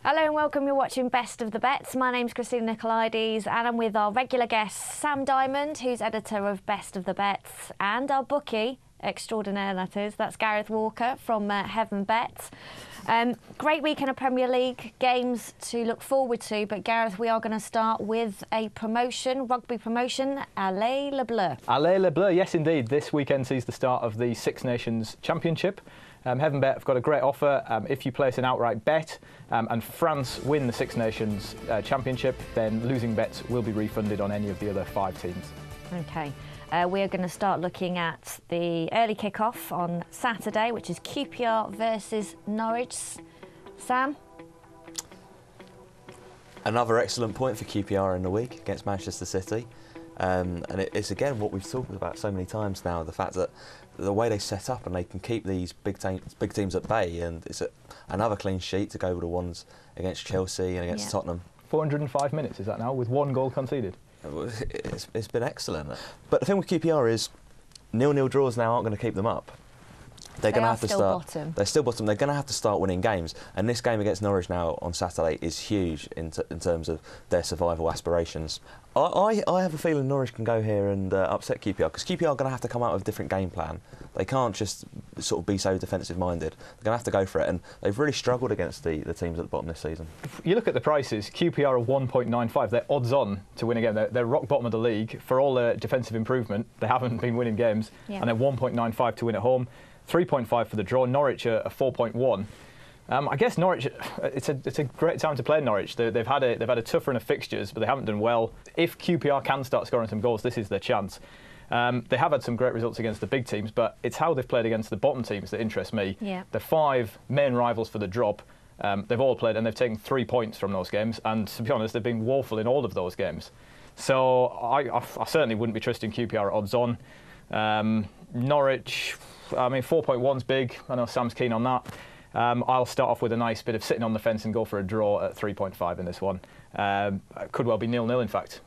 Hello and welcome, you're watching Best of the Bets. My name's Christina Nicolaides and I'm with our regular guest Sam Dymond, who's editor of Best of the Bets, and our bookie extraordinaire, that's Gareth Walker from Heaven Bets. Great weekend of Premier League games to look forward to, but Gareth, we are going to start with a promotion, rugby promotion, Allez le Bleu. Allez le Bleu, yes indeed. This weekend sees the start of the Six Nations Championship. Heaven Bet have got a great offer. If you place an outright bet and France win the Six Nations Championship, then losing bets will be refunded on any of the other 5 teams. OK. We are going to start looking at the early kick-off on Saturday, which is QPR versus Norwich. Sam? Another excellent point for QPR in the week against Manchester City. And it's again what we've talked about so many times now, the fact that the way they set up and they can keep these big teams at bay, and it's another clean sheet to go with the ones against Chelsea and against Tottenham. 405 minutes is that now, with 1 goal conceded? It's been excellent. But the thing with QPR is 0-0 draws now aren't going to keep them up. They're going to have to start. Bottom. They're still bottom. They're going to have to start winning games. And this game against Norwich now on Saturday is huge in terms of their survival aspirations. I have a feeling Norwich can go here and upset QPR, because QPR are going to have to come out with a different game plan. They can't just sort of be so defensive-minded. They're going to have to go for it, and they've really struggled against the teams at the bottom this season. If you look at the prices, QPR are 1.95. They're odds-on to win a game. They're rock bottom of the league. For all their defensive improvement, they haven't been winning games, and they're 1.95 to win at home. 3.5 for the draw. Norwich are 4.1. I guess Norwich, it's a great time to play Norwich. They've had a tough run of fixtures, but they haven't done well. If QPR can start scoring some goals, this is their chance. They have had some great results against the big teams, but it's how they've played against the bottom teams that interest me. Yeah. The 5 main rivals for the drop, they've all played and they've taken 3 points from those games. And to be honest, they've been woeful in all of those games. So I certainly wouldn't be trusting QPR at odds-on. Norwich, I mean, 4.1's big. I know Sam's keen on that. I'll start off with a nice bit of sitting on the fence and go for a draw at 3.5 in this one. Could well be 0-0, in fact.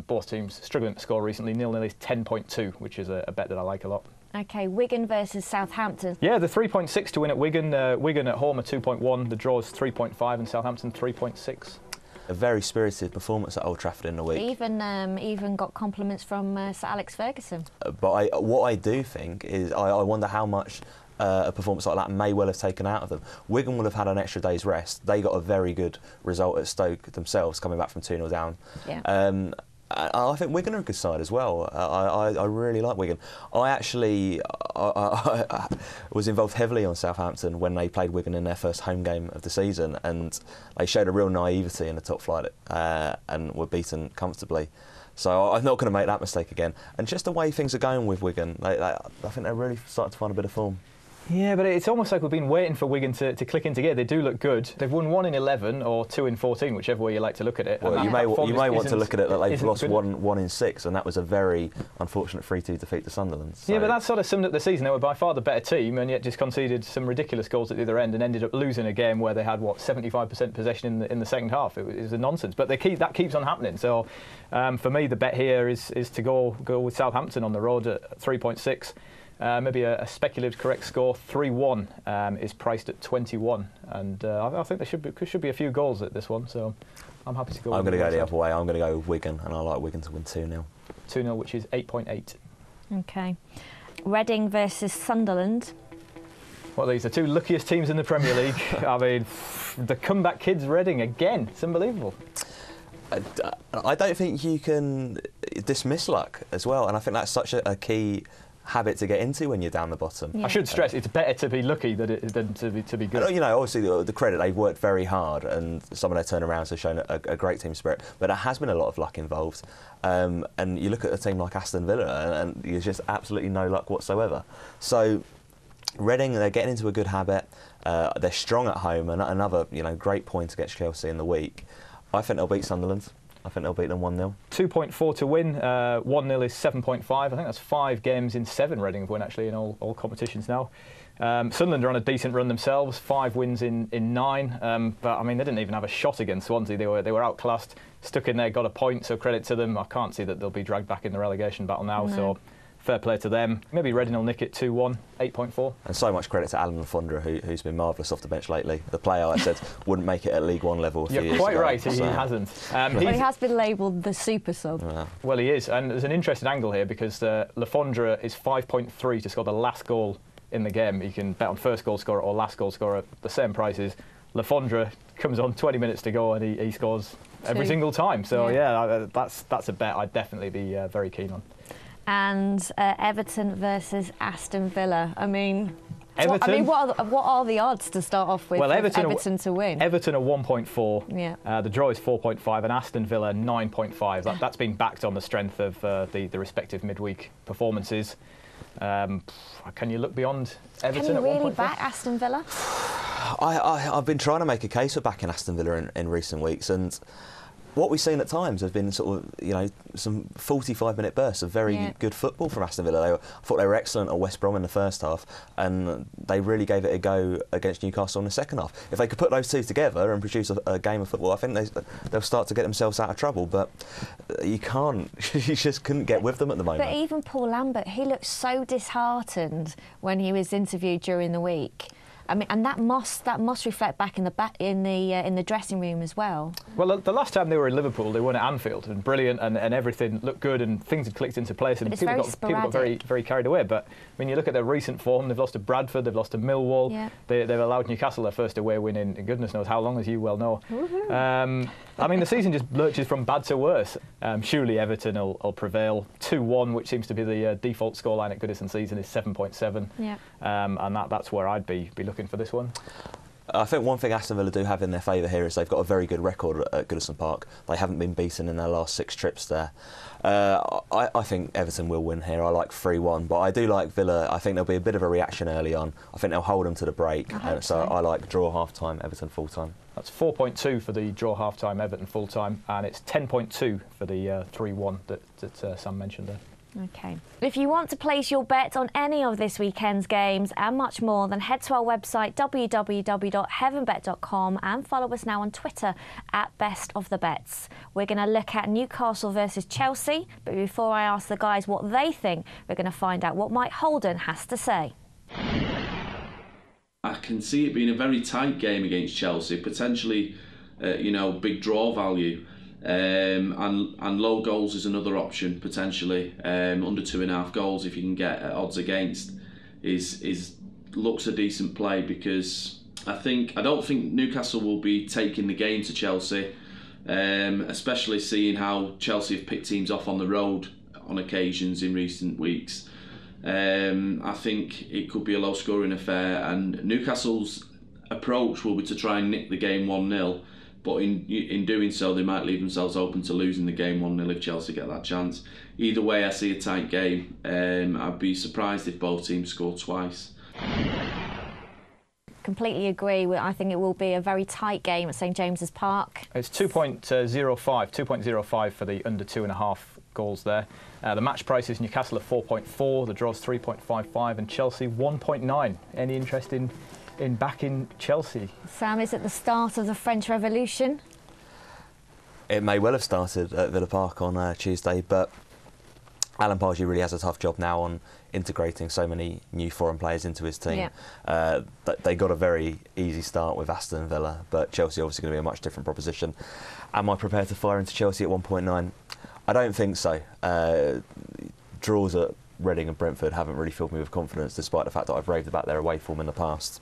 Both teams struggling to score recently. 0-0 is 10.2, which is a bet that I like a lot. OK, Wigan versus Southampton. Yeah, the 3.6 to win at Wigan. Wigan at home are 2.1. The draw is 3.5 and Southampton 3.6. A very spirited performance at Old Trafford in the week. Even got compliments from Sir Alex Ferguson. But what I do think is I wonder how much a performance like that may well have taken out of them. Wigan would have had an extra day's rest. They got a very good result at Stoke themselves, coming back from 2-0 down. Yeah. I think Wigan are a good side as well. I really like Wigan. I was involved heavily on Southampton when they played Wigan in their first home game of the season, and they showed a real naivety in the top flight and were beaten comfortably. So I'm not going to make that mistake again. And just the way things are going with Wigan, I think they're really starting to find a bit of form. Yeah, but it's almost like we've been waiting for Wigan to click into gear. They do look good. They've won 1 in 11 or 2 in 14, whichever way you like to look at it. Well, you may want to look at it that they've lost 1 in 6, and that was a very unfortunate 3-2 defeat to Sunderland. So. Yeah, but that sort of summed up the season. They were by far the better team, and yet just conceded some ridiculous goals at the other end and ended up losing a game where they had 75% possession in the second half. It was a nonsense, but that keeps on happening. So for me, the bet here is to go with Southampton on the road at 3.6. Maybe a speculative correct score. 3-1 is priced at 21, and I think there should be a few goals at this one. So I'm happy to go. I'm going to go the other way. I'm going to go with Wigan, and I like Wigan to win 2-0. 2-0, which is 8.8. OK. Reading versus Sunderland. Well, these are 2 luckiest teams in the Premier League. I mean, the comeback kids, Reading again. It's unbelievable. I don't think you can dismiss luck as well, and I think that's such a key habit to get into when you're down the bottom. Yeah. I should stress it's better to be lucky than to be good. You know, obviously the credit, they've worked very hard, and some of their turnarounds have shown a great team spirit, but there has been a lot of luck involved. And you look at a team like Aston Villa, and there's just absolutely no luck whatsoever. So Reading, they're getting into a good habit. They're strong at home, and another great point against Chelsea in the week. I think they'll beat Sunderland. I think they'll beat them 1-0. 2.4 to win. 1-0 is 7.5. I think that's 5 games in 7 Reading have won, actually, in all competitions now. Sunderland are on a decent run themselves. 5 wins in 9. But, I mean, they didn't even have a shot against Swansea. They were outclassed, stuck in there, got a point, so credit to them. I can't see that they'll be dragged back in the relegation battle now. No. So fair play to them. Maybe Reading will nick it 2-1, 8.4. And so much credit to Alan Lafondra, who's been marvellous off the bench lately. The player I said wouldn't make it at League One level a few years ago. You're quite right, he hasn't. Well, he has been labelled the super sub. Yeah. Well, he is, and there's an interesting angle here because Lafondra is 5.3 to score the last goal in the game. You can bet on first goal scorer or last goal scorer, the same prices. Lafondra comes on 20 minutes to go and he scores every single time. So yeah, that's a bet I'd definitely be very keen on. And Everton versus Aston Villa. I mean, Everton. What are the odds to start off with? Well, Everton to win. Everton are 1.4. Yeah. The draw is 4.5, and Aston Villa 9.5. That's been backed on the strength of the respective midweek performances. Can you look beyond Everton? Can you at really 1.5? back Aston Villa? I've been trying to make a case for backing Aston Villa in recent weeks, and what we've seen at times have been sort of, some 45-minute bursts of very good football from Aston Villa. I thought they were excellent at West Brom in the first half, and they really gave it a go against Newcastle in the second half. If they could put those two together and produce a game of football, I think they'll start to get themselves out of trouble. But you can't. You just couldn't get with them at the moment. But even Paul Lambert, he looked so disheartened when he was interviewed during the week. I mean, and that must reflect back in the dressing room as well. Well, the last time they were in Liverpool, they won at Anfield, and brilliant, and everything looked good, and things had clicked into place, and people got very carried away. But when you look at their recent form, they've lost to Bradford, they've lost to Millwall, they've allowed Newcastle their first away win in goodness knows how long, as you well know. I mean, the season just lurches from bad to worse. Surely Everton will prevail. 2-1, which seems to be the default scoreline at Goodison season, is 7.7. Yeah. And that's where I'd be looking for this one. I think one thing Aston Villa do have in their favour here is they've got a very good record at Goodison Park. They haven't been beaten in their last 6 trips there. I think Everton will win here. I like 3-1, but I do like Villa. I think there'll be a bit of a reaction early on. I think they'll hold them to the break. So I like draw half-time, Everton full-time. That's 4.2 for the draw half-time, Everton full-time, and it's 10.2 for the 3-1 that Sam mentioned there. Okay. If you want to place your bet on any of this weekend's games and much more, then head to our website www.heavenbet.com and follow us now on Twitter @bestofthebets. We're going to look at Newcastle versus Chelsea, but before I ask the guys what they think, we're going to find out what Mike Holden has to say. I can see it being a very tight game against Chelsea, potentially, big draw value. And low goals is another option potentially. Under 2.5 goals, if you can get odds against, looks a decent play, because I don't think Newcastle will be taking the game to Chelsea, especially seeing how Chelsea have picked teams off on the road on occasions in recent weeks. I think it could be a low scoring affair, and Newcastle's approach will be to try and nick the game 1-0. But in doing so, they might leave themselves open to losing the game 1-0 if Chelsea get that chance. Either way, I see a tight game. I'd be surprised if both teams score twice. Completely agree. I think it will be a very tight game at St James's Park. It's 2.05 for the under 2.5 goals there. The match price is Newcastle at 4.4, the draw's 3.55, and Chelsea 1.9. Any interest in backing Chelsea? Sam, is it the start of the French Revolution? It may well have started at Villa Park on Tuesday, but Alan Pardew really has a tough job now on integrating so many new foreign players into his team. They got a very easy start with Aston Villa, but Chelsea obviously going to be a much different proposition. Am I prepared to fire into Chelsea at 1.9? I don't think so. Draws at Reading and Brentford haven't really filled me with confidence, despite the fact that I've raved about their away form in the past.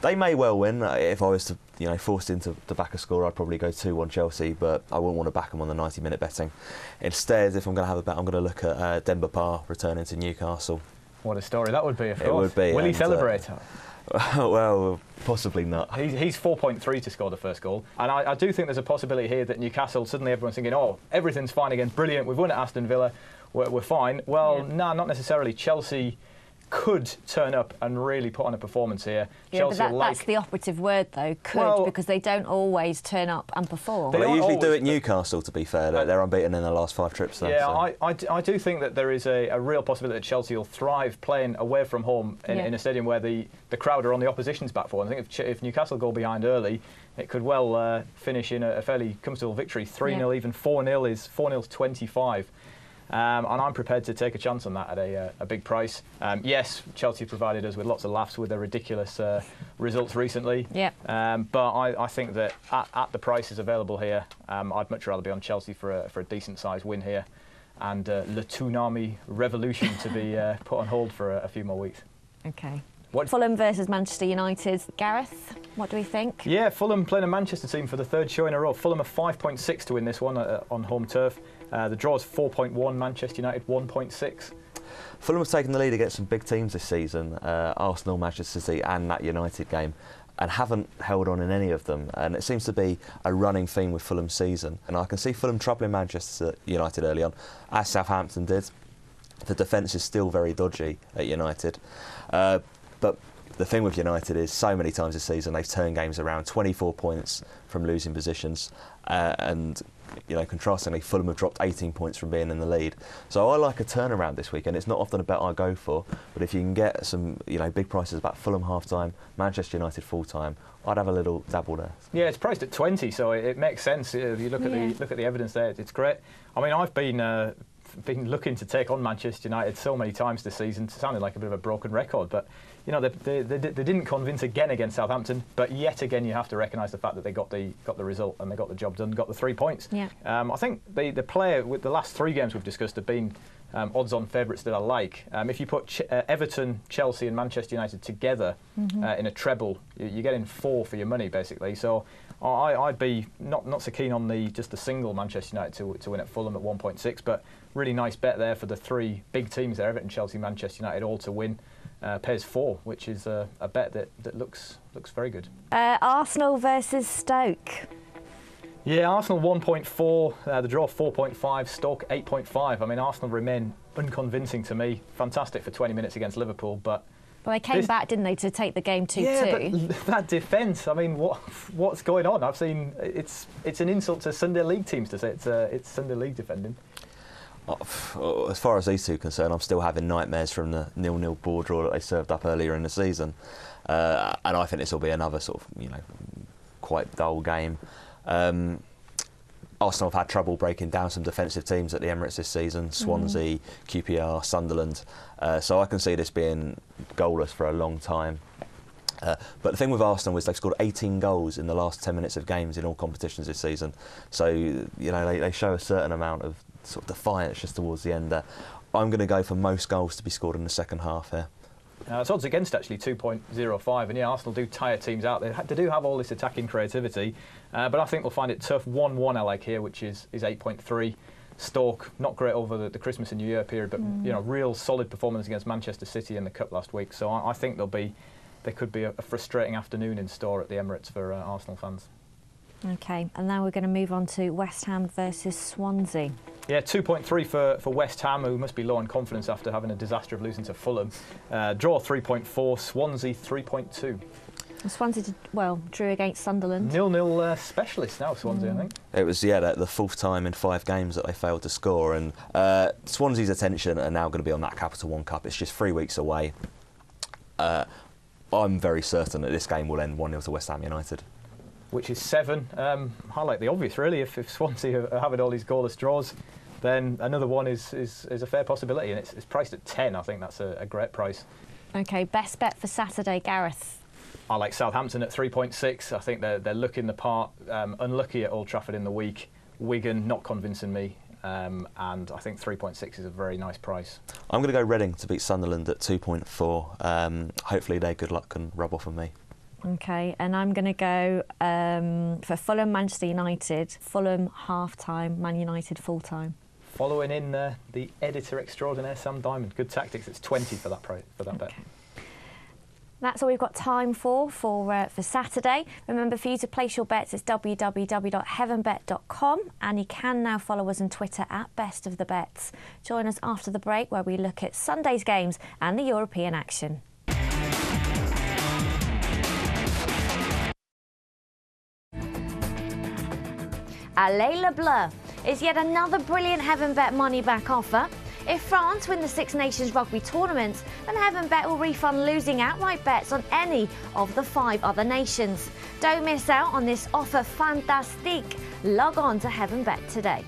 They may well win. If I was to, forced into the back a score, I'd probably go 2-1 Chelsea, but I wouldn't want to back them on the 90-minute betting. Instead, if I'm going to have a bet, I'm going to look at Demba Ba returning to Newcastle. What a story that would be, of course. It would be. Will he celebrate? Well, possibly not. He's 4.3 to score the first goal. And I do think there's a possibility here that Newcastle, suddenly everyone's thinking, oh, everything's fine again, brilliant, we've won at Aston Villa, we're fine. Well, no, not necessarily. Chelsea could turn up and really put on a performance here. Yeah, Chelsea but that's the operative word, though, could, because they don't always turn up and perform. They usually do at Newcastle, to be fair. They're unbeaten in their last 5 trips. Though, yeah, so. I do think that there is a real possibility that Chelsea will thrive playing away from home in a stadium where the crowd are on the opposition's back foot. I think if Newcastle go behind early, it could well finish in a fairly comfortable victory. 3-0, even 4-0 is 4-0's 25. And I'm prepared to take a chance on that at a big price. Yes, Chelsea provided us with lots of laughs with their ridiculous results recently. Yeah. But I think that at the prices available here, I'd much rather be on Chelsea for a decent-sized win here, and Le Tsunami Revolution to be put on hold for a few more weeks. Okay. Fulham versus Manchester United. Gareth, what do we think? Yeah, Fulham playing a Manchester team for the third show in a row. Fulham are 5.6 to win this one on home turf. The draw is 4.1, Manchester United 1.6. Fulham have taken the lead against some big teams this season, Arsenal, Manchester City and that United game, and haven't held on in any of them. And it seems to be a running theme with Fulham's season. And I can see Fulham troubling Manchester United early on, as Southampton did. The defence is still very dodgy at United. But the thing with United is so many times this season they've turned games around, 24 points from losing positions, and contrastingly Fulham have dropped 18 points from being in the lead. So I like a turnaround this weekend. It's not often a bet I go for, but if you can get some big prices about Fulham half-time, Manchester United full-time, I'd have a little dabble there. Yeah, it's priced at 20, so it makes sense. If you look at the evidence there, it's great. I mean, I've been looking to take on Manchester United so many times this season. It sounded like a bit of a broken record, but they didn't convince again against Southampton. But yet again, you have to recognise the fact that they got the result and they got the job done, got the 3 points. Yeah. I think the player with the last 3 games we've discussed have been odds-on favourites that I like. If you put Everton, Chelsea, and Manchester United together in a treble, you're getting 4 for your money basically. So I'd be not so keen on just the single Manchester United to win at Fulham at 1.6, but really nice bet there for the 3 big teams there, Everton, Chelsea, Manchester United, all to win. Pays 4, which is a bet that looks very good. Arsenal versus Stoke. Yeah, Arsenal 1.4, the draw 4.5, Stoke 8.5. I mean, Arsenal remain unconvincing to me. Fantastic for 20 minutes against Liverpool, but... Well, they came back, didn't they, to take the game 2-2? Yeah, but that defence, I mean, what's going on? I've seen it's an insult to Sunday League teams to say it's Sunday League defending. As far as these two are concerned, I'm still having nightmares from the 0-0 board draw that they served up earlier in the season, and I think this will be another sort of quite dull game. Arsenal have had trouble breaking down some defensive teams at the Emirates this season, Swansea, QPR, Sunderland, so I can see this being goalless for a long time. But the thing with Arsenal is they've scored 18 goals in the last 10 minutes of games in all competitions this season, so they show a certain amount of sort of defiance just towards the end there. I'm going to go for most goals to be scored in the second half here. It's odds against actually 2.05, and yeah, Arsenal do tire teams out. They do have all this attacking creativity, but I think we'll find it tough. 1-1 I like here, which is 8.3. Stoke, not great over the Christmas and New Year period, but real solid performance against Manchester City in the Cup last week. So I think there could be a frustrating afternoon in store at the Emirates for Arsenal fans. OK, and now we're going to move on to West Ham versus Swansea. Yeah, 2.3 for West Ham, who must be low on confidence after having a disaster of losing to Fulham. Draw 3.4, Swansea 3.2. Swansea drew against Sunderland. 0-0 specialists now, Swansea, I think. It was, the fourth time in 5 games that they failed to score, and Swansea's attention are now going to be on that Capital One Cup. It's just 3 weeks away. I'm very certain that this game will end 1-0 to West Ham United. Which is 7. Highlight the obvious, really. If Swansea are having all these goalless draws, then another one is a fair possibility, and it's priced at 10. I think that's a great price. OK, best bet for Saturday, Gareth? I like Southampton at 3.6. I think they're looking the part. Unlucky at Old Trafford in the week. Wigan not convincing me, and I think 3.6 is a very nice price. I'm going to go Reading to beat Sunderland at 2.4. Hopefully their good luck can rub off on me. OK, and I'm going to go for Fulham, Manchester United, Fulham half-time, Man United full-time. Following in the editor extraordinaire, Sam Dymond. Good tactics. It's 20 for that bet. That's all we've got time for Saturday. Remember, for you to place your bets, it's www.heavenbet.com, and you can now follow us on Twitter at Best of the Bets. Join us after the break, where we look at Sunday's games and the European action. Allez le Bleu is yet another brilliant HeavenBet money-back offer. If France win the Six Nations rugby tournament, then HeavenBet will refund losing outright bets on any of the 5 other nations. Don't miss out on this offer fantastique. Log on to HeavenBet today.